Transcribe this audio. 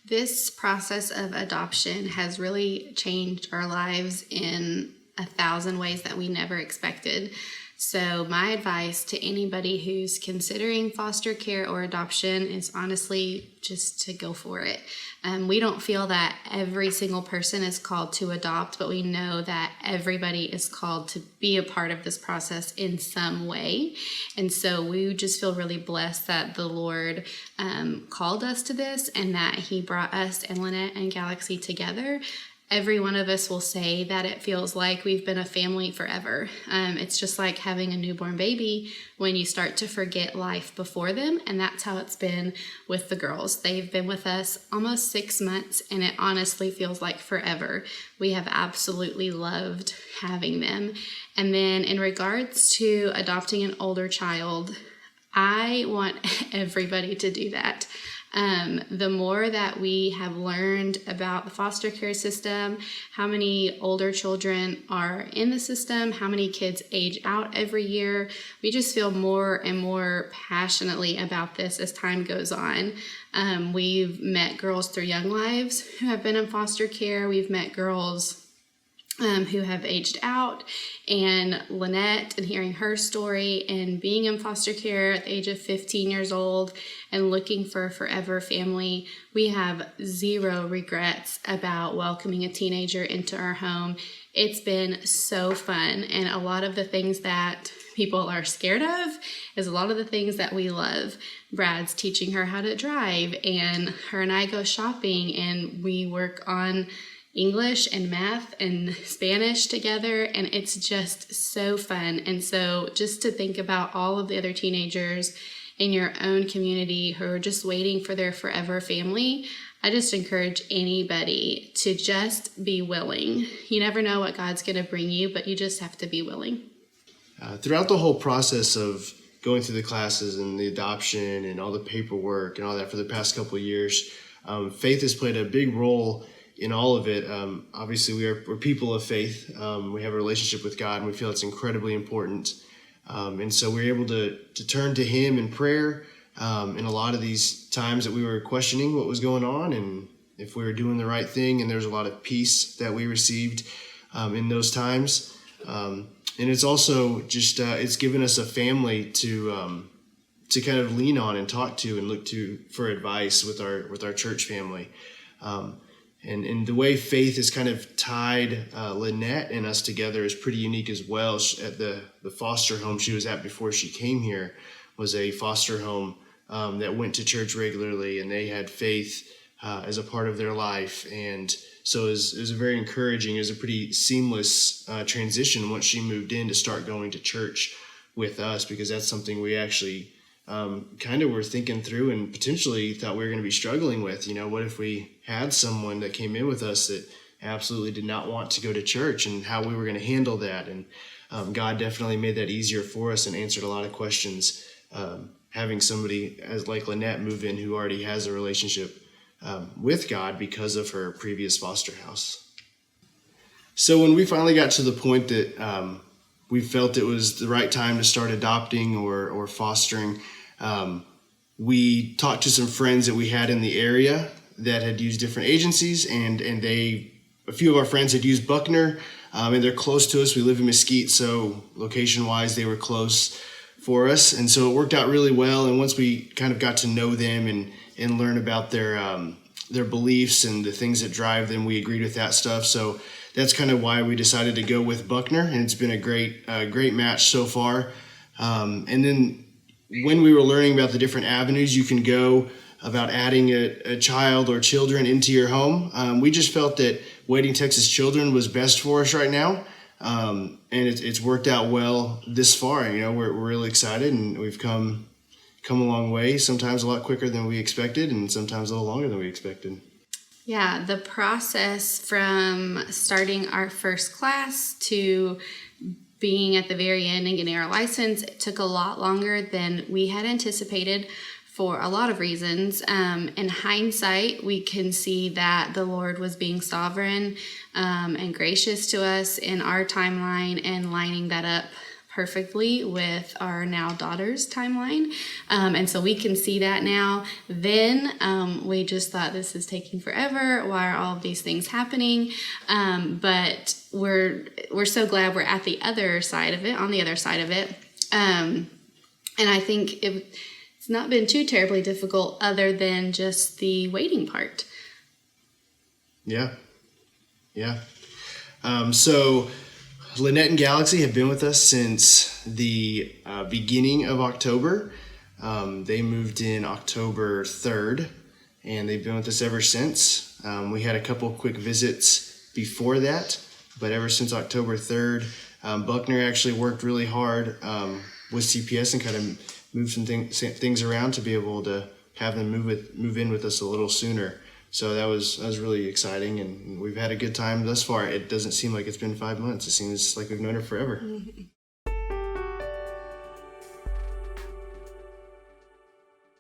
This process of adoption has really changed our lives in 1,000 ways that we never expected. So my advice to anybody who's considering foster care or adoption is honestly just to go for it. We don't feel that every single person is called to adopt, but we know that everybody is called to be a part of this process in some way. And so we just feel really blessed that the Lord called us to this and that He brought us and Lynette and Galaxy together. Every one of us will say that it feels like we've been a family forever. It's just like having a newborn baby when you start to forget life before them, and that's how it's been with the girls. They've been with us almost 6 months, and it honestly feels like forever. We have absolutely loved having them. And then in regards to adopting an older child, I want everybody to do that. The more that we have learned about the foster care system, how many older children are in the system, how many kids age out every year, we just feel more and more passionately about this as time goes on. We've met girls through Young Lives who have been in foster care. We've met girls who have aged out, and Lynette and hearing her story and being in foster care at the age of 15 years old and looking for a forever family. We have zero regrets about welcoming a teenager into our home. It's been so fun, and a lot of the things that people are scared of is a lot of the things that we love. Brad's teaching her how to drive, and her and I go shopping, and we work on English and math and Spanish together, and it's just so fun. And so just to think about all of the other teenagers in your own community who are just waiting for their forever family, I just encourage anybody to just be willing. You never know what God's going to bring you, but you just have to be willing. Throughout the whole process of going through the classes and the adoption and all the paperwork and all that for the past couple of years, faith has played a big role in all of it. Obviously, we're people of faith. We have a relationship with God, and we feel it's incredibly important. And so we're able to turn to Him in prayer in a lot of these times that we were questioning what was going on and if we were doing the right thing. And there's a lot of peace that we received in those times. And it's also just it's given us a family to kind of lean on and talk to and look to for advice with our church family. And the way faith has kind of tied Lynette and us together is pretty unique as well. At the foster home she was at before she came here was a foster home that went to church regularly, and they had faith as a part of their life. And so it was a very encouraging, it was a pretty seamless transition once she moved in to start going to church with us, because that's something we actually kind of were thinking through and potentially thought we were going to be struggling with. What if we had someone that came in with us that absolutely did not want to go to church, and how we were going to handle that. And God definitely made that easier for us and answered a lot of questions. Having somebody like Lynette move in who already has a relationship with God because of her previous foster house. So when we finally got to the point that we felt it was the right time to start adopting or fostering, we talked to some friends that we had in the area that had used different agencies, and a few of our friends had used Buckner, and they're close to us. We live in Mesquite, so location-wise, they were close for us, and so it worked out really well. And once we kind of got to know them and learn about their beliefs and the things that drive them, we agreed with that stuff. So that's kind of why we decided to go with Buckner, and it's been a great match so far. And then when we were learning about the different avenues you can go about adding a child or children into your home, we just felt that Waiting Texas Children was best for us right now. And it's worked out well this far. We're really excited, and we've come a long way, sometimes a lot quicker than we expected, and sometimes a little longer than we expected. Yeah, the process from starting our first class to being at the very end and getting our license, it took a lot longer than we had anticipated for a lot of reasons. In hindsight, we can see that the Lord was being sovereign and gracious to us in our timeline and lining that up perfectly with our now daughter's timeline. And so we can see that now. Then we just thought, this is taking forever. Why are all of these things happening? But we're so glad we're at the other side of it, on the other side of it. And I think it's not been too terribly difficult other than just the waiting part. Yeah. So Lynette and Galaxy have been with us since the beginning of October. They moved in October 3rd, and they've been with us ever since. We had a couple quick visits before that, but ever since October 3rd, Buckner actually worked really hard with CPS and kind of moved some things around to be able to have them move in with us a little sooner. So that was really exciting, and we've had a good time thus far. It doesn't seem like it's been 5 months. It seems like we've known her forever. Mm-hmm.